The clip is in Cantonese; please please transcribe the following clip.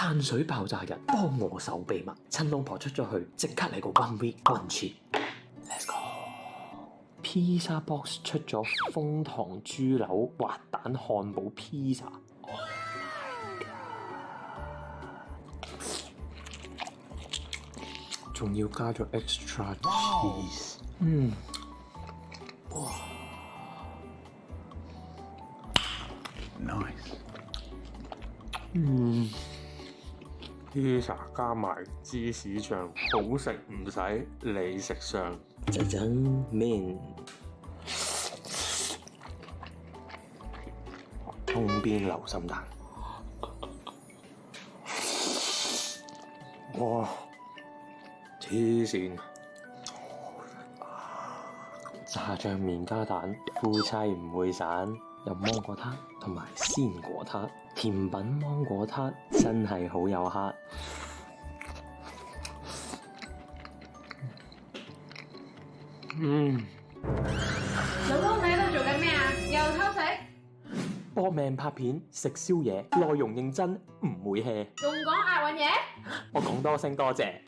碳水爆炸日，幫我守秘密。趁老婆出咗去，即刻嚟個 one week one cheat。Let's go。Pizza box 出咗楓糖豬柳滑蛋漢堡 pizza。Oh my god！ 仲要加咗 extra cheese。哇 ，nice。pizza 加埋芝士醬，好食唔使你食相。陣陣麵，通邊流心蛋。哇！黐線！炸醬麵加蛋，夫妻唔會散。有芒果撻同埋鮮果撻，甜品芒果撻真係好有黑。老公，你喺度做緊咩啊？又偷食？搏命拍片食宵夜，內容認真唔會 hea。仲講押韻嘢？我講多聲多謝。